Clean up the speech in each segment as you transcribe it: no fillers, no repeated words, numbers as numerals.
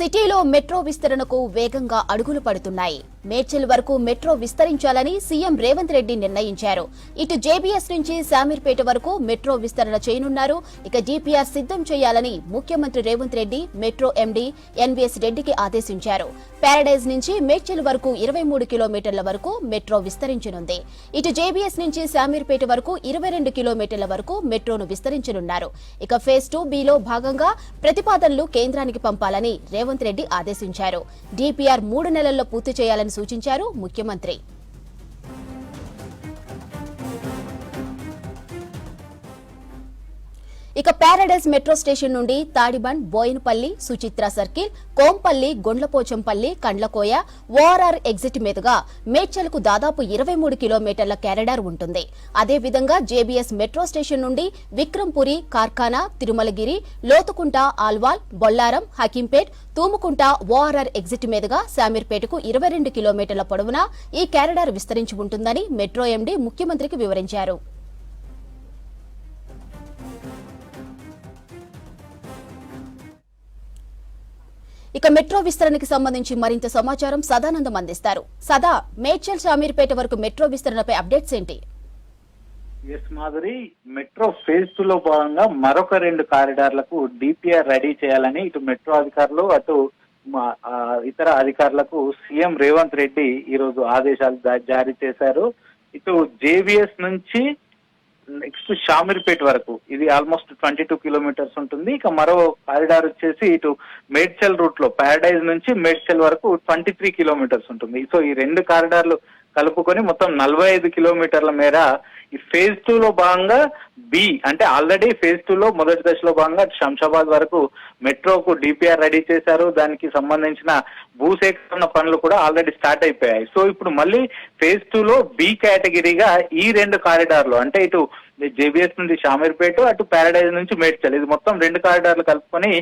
సిటీలో మెట్రో విస్తరణకు వేగంగా అడుగులు పడుతున్నాయి. మేడ్చల్ వరకు మెట్రో విస్తరించాలని సీఎం రేవంత్ రెడ్డి నిర్ణయించారు. ఇటు జేబీఎస్ నుంచి శామీర్పేట వరకు మెట్రో విస్తరణ చేయనున్నారు. ఇక డీపీఆర్ సిద్ధం చేయాలని ముఖ్యమంత్రి Revanth Reddy metro MD NVS రెడ్డికి ఆదేశించారు. ప్యారడైజ్ నుంచి మేడ్చల్ వరకు 23 కిలోమీటర్ల వరకు మెట్రో విస్తరించనుంది. ఇటు జేబీఎస్ నుంచి శామీర్పేట వరకు 22 కిలోమీటర్ల వరకు మెట్రోను విస్తరించనున్నారు. ఇక ఫేజ్ 2Bలో భాగంగా ప్రతిపాదనలు కేంద్రానికి పంపాలని రేవంత్ రెడ్డి ఆదేశించారు. డీపీఆర్ 3 నెలల్లో పూర్తి చేయాలని సూచించారు ముఖ్యమంత్రి. ఇక ప్యారడైజ్ మెట్రో స్టేషన్ నుండి Tadbund, Bowenpally, Suchitra circle, Kompally, Gundlapochampally, Kandlakoya, ORR exit మీదుగా మేడ్చల్కు దాదాపు 23 కిలోమీటర్ల కారిడార్ ఉంటుంది. అదేవిధంగా జేబీఎస్ మెట్రో స్టేషన్ నుండి విక్రంపురి, కార్ఖానా, తిరుమలగిరి, లోతుకుంట, ఆల్వాల్, బొల్లారం, హకీంపేట్, తూముకుంట, ఓఆర్ఆర్ ఎగ్జిట్ మీదుగా శామీర్పేటకు 22 కిలోమీటర్ల పొడవునా ఈ కారిడార్ విస్తరించి ఉంటుందని మెట్రో ఎండీ ముఖ్యమంత్రికి వివరించారు. ఇక మెట్రో విస్తరణకి సంబంధించి మరింత సమాచారం సదానందం అందిస్తారు. సదా, మేడ్చల్ శామీర్పేట వరకు మెట్రో విస్తరణపై అప్డేట్స్ ఏంటి? మాధురి, మెట్రో ఫేజ్ 2లో భాగంగా మరొక 2 కారిడార్లకు డిపిఆర్ రెడీ చేయాలని ఇటు మెట్రో అధికారులు అటు ఇతర అధికారులకు సీఎం రేవంత్ రెడ్డి ఈ రోజు ఆదేశాలు జారీ చేశారు. ఇటు జేబీఎస్ నుంచి నెక్స్ట్ షామీర్పేట వరకు ఇది ఆల్మోస్ట్ 22 కిలోమీటర్స్ ఉంటుంది. ఇక మరో కారిడార్ వచ్చేసి ఇటు మేడ్చల్ రూట్ లో ప్యారడైజ్ నుంచి మేడ్చల్ వరకు 23 కిలోమీటర్స్ ఉంటుంది. సో ఈ 2 కారిడార్లు కలుపుకొని మొత్తం 45 కిలోమీటర్ల మేర ఈ ఫేజ్ 2లో భాగంగా బి అంటే ఆల్రెడీ ఫేజ్ 2లో మొదటి దశలో భాగంగా శంషాబాద్ వరకు మెట్రోకు డిపిఆర్ రెడీ చేశారు. దానికి సంబంధించిన భూసేకరణ పనులు కూడా ఆల్రెడీ స్టార్ట్ అయిపోయాయి. సో ఇప్పుడు మళ్ళీ ఫేజ్ 2లో బి కేటగిరీగా ఈ 2 కారిడార్లు అంటే ఇటు జేబీఎస్ నుండి షామీర్పేట అటు ప్యారడైజ్ నుంచి మేడ్చల్ ఇది మొత్తం 2 కారిడార్లు కలుపుకొని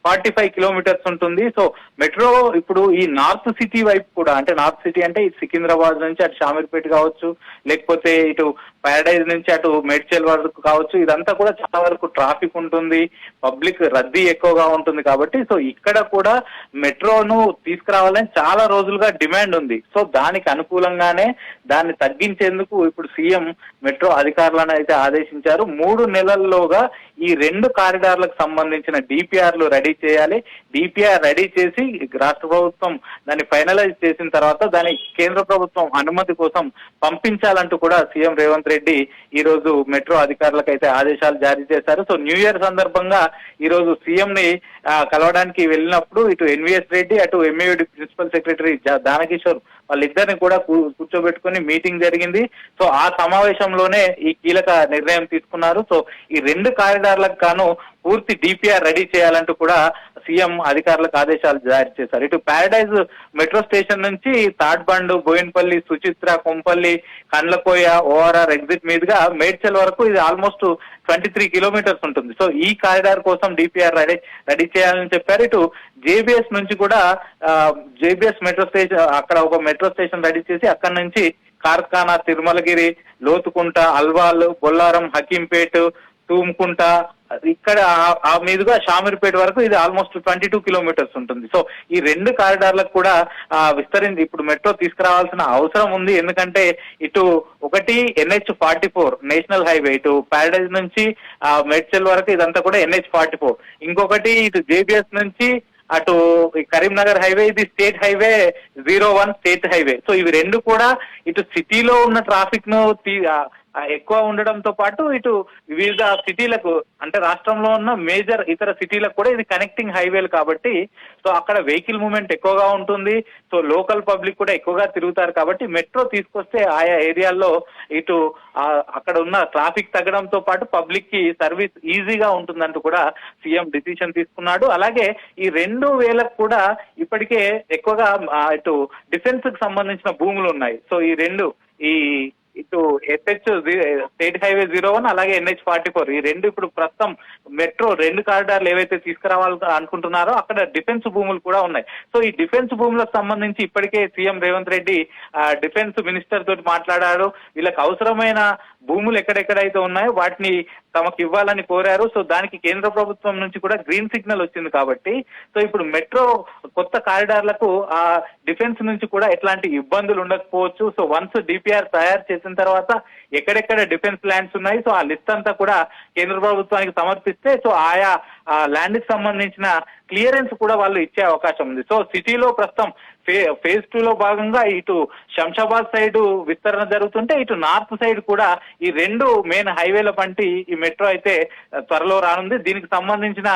45 కిలోమీటర్స్ ఉంటుంది. సో మెట్రో ఇప్పుడు ఈ నార్త్ సిటీ వైపు కూడా అంటే నార్త్ సిటీ అంటే సికింద్రాబాద్ నుంచి అటు షామీర్పేట కావచ్చు, లేకపోతే ఇటు ప్యారడైజ్ నుంచి అటు మేడ్చల్ వరకు కావచ్చు, ఇదంతా కూడా చాలా వరకు ట్రాఫిక్ ఉంటుంది, పబ్లిక్ రద్దీ ఎక్కువగా ఉంటుంది. కాబట్టి సో ఇక్కడ కూడా మెట్రోను తీసుకురావాలని చాలా రోజులుగా డిమాండ్ ఉంది. సో దానికి అనుకూలంగానే దాన్ని తగ్గించేందుకు ఇప్పుడు సీఎం మెట్రో అధికారులను అయితే ఆదేశించారు. 3 నెలల్లోగా ఈ 2 కారిడార్లకు సంబంధించిన డిపిఆర్లు రెడీ చేయాలి. డిపిఆర్ రెడీ చేసి రాష్ట్ర ప్రభుత్వం దాన్ని ఫైనలైజ్ చేసిన తర్వాత దాని కేంద్ర ప్రభుత్వం అనుమతి కోసం పంపించాలంటూ కూడా సీఎం రేవంత్ రెడ్డి ఈ రోజు మెట్రో అధికారులకు అయితే ఆదేశాలు జారీ చేశారు. సో న్యూ ఇయర్ సందర్భంగా ఈ రోజు సీఎం ని కలవడానికి వెళ్ళినప్పుడు ఇటు ఎన్వీఎస్ రెడ్డి అటు ఎంఏయుడి ప్రిన్సిపల్ సెక్రటరీ దానకిషోర్ వాళ్ళిద్దరిని కూడా కూర్చోబెట్టుకుని మీటింగ్ జరిగింది. సో ఆ సమావేశంలోనే ఈ కీలక నిర్ణయం తీసుకున్నారు. సో ఈ 2 కారిడార్లకు గాను పూర్తి డిపిఆర్ రెడీ చేయాలంటూ కూడా సీఎం అధికారులకు ఆదేశాలు జారీ చేశారు. ఇటు ప్యారడైజ్ మెట్రో స్టేషన్ నుంచి తాడ్బండ్, బోయినపల్లి, సుచిత్ర, కొంపల్లి, కండ్లకోయ, ఓఆర్ఆర్ ఎగ్జిట్ మీదుగా మేడ్చల్ వరకు ఇది ఆల్మోస్ట్ 23 కిలోమీటర్స్ ఉంటుంది. సో ఈ కారిడార్ కోసం డిపిఆర్ రెడీ చేయాలని చెప్పారు. ఇటు జేబీఎస్ నుంచి కూడా జేబీఎస్ మెట్రో స్టేషన్ అక్కడ ఒక మెట్రో స్టేషన్ రెడీ చేసి అక్కడి నుంచి కార్ఖానా, తిరుమలగిరి, లోతుకుంట, అల్వాల్, బొల్లారం, హకీంపేట్, తూముకుంట ఇక్కడ ఆ మీదుగా షామీర్పేట వరకు ఇది ఆల్మోస్ట్ 22 కిలోమీటర్స్ ఉంటుంది. సో ఈ 2 కారిడార్లకు కూడా విస్తరించి ఇప్పుడు మెట్రో తీసుకురావాల్సిన అవసరం ఉంది. ఎందుకంటే ఇటు ఒకటి NH44 నేషనల్ హైవే ఇటు ప్యారడైజ్ నుంచి మేడ్చల్ వరకు ఇదంతా కూడా NH44, ఇంకొకటి ఇటు జేబీఎస్ నుంచి అటు కరీంనగర్ హైవే ఇది state highway 01 state highway. So ఇవి 2 కూడా ఇటు సిటీలో ఉన్న ట్రాఫిక్ ను ఎక్కువ ఉండడంతో పాటు ఇటు వివిధ సిటీలకు అంటే రాష్ట్రంలో ఉన్న మేజర్ ఇతర సిటీలకు కూడా ఇది కనెక్టింగ్ హైవేలు కాబట్టి సో అక్కడ వెహికల్ మూవ్మెంట్ ఎక్కువగా ఉంటుంది. సో లోకల్ పబ్లిక్ కూడా ఎక్కువగా తిరుగుతారు. కాబట్టి మెట్రో తీసుకొస్తే ఆయా ఏరియాల్లో ఇటు అక్కడ ఉన్న ట్రాఫిక్ తగ్గడంతో పాటు పబ్లిక్ కి సర్వీస్ ఈజీగా ఉంటుందంటూ కూడా సీఎం డిసిషన్ తీసుకున్నాడు. అలాగే ఈ 2000 కూడా ఇప్పటికే ఎక్కువగా ఇటు డిఫెన్స్ కి సంబంధించిన భూములు ఉన్నాయి. సో ఈ 2 ఇటు ఎస్హెచ్ స్టేట్ హైవే 01 అలాగే NH44 ఈ 2 ఇప్పుడు ప్రస్తుతం మెట్రో 2 కారిడార్లు ఏవైతే తీసుకురావాలి అనుకుంటున్నారో అక్కడ డిఫెన్స్ భూములు కూడా ఉన్నాయి. సో ఈ డిఫెన్స్ భూములకు సంబంధించి ఇప్పటికే CM Revanth Reddy defence minister తోటి మాట్లాడారు. వీళ్ళకి అవసరమైన భూములు ఎక్కడెక్కడైతే ఉన్నాయో వాటిని తమకు ఇవ్వాలని కోరారు. సో దానికి కేంద్ర ప్రభుత్వం నుంచి కూడా గ్రీన్ సిగ్నల్ వచ్చింది కాబట్టి సో ఇప్పుడు మెట్రో కొత్త కారిడార్లకు ఆ డిఫెన్స్ నుంచి కూడా ఎట్లాంటి ఇబ్బందులు ఉండకపోవచ్చు. సో వన్స్ డిపిఆర్ తయారు చేసిన తర్వాత ఎక్కడెక్కడ డిఫెన్స్ ల్యాండ్స్ ఉన్నాయి సో ఆ లిస్ట్ అంతా కూడా కేంద్ర ప్రభుత్వానికి సమర్పిస్తే సో ఆయా ల్యాండ్ కి సంబంధించిన క్లియరెన్స్ కూడా వాళ్ళు ఇచ్చే అవకాశం ఉంది. సో సిటీలో ప్రస్తుతం ఫేజ్ 2 లో భాగంగా ఇటు శంషాబాద్ సైడ్ విస్తరణ జరుగుతుంటే ఇటు నార్త్ సైడ్ కూడా ఈ రెండు మెయిన్ హైవేల పంటి ఈ మెట్రో అయితే త్వరలో రానుంది. దీనికి సంబంధించిన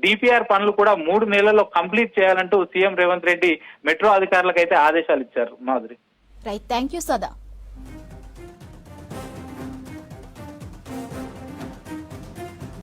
డిపిఆర్ పనులు కూడా 3 నెలల్లో కంప్లీట్ చేయాలంటూ సీఎం రేవంత్ రెడ్డి మెట్రో అధికారులకు అయితే ఆదేశాలు ఇచ్చారు. మాధురి. రైట్, థ్యాంక్ యూ సదా.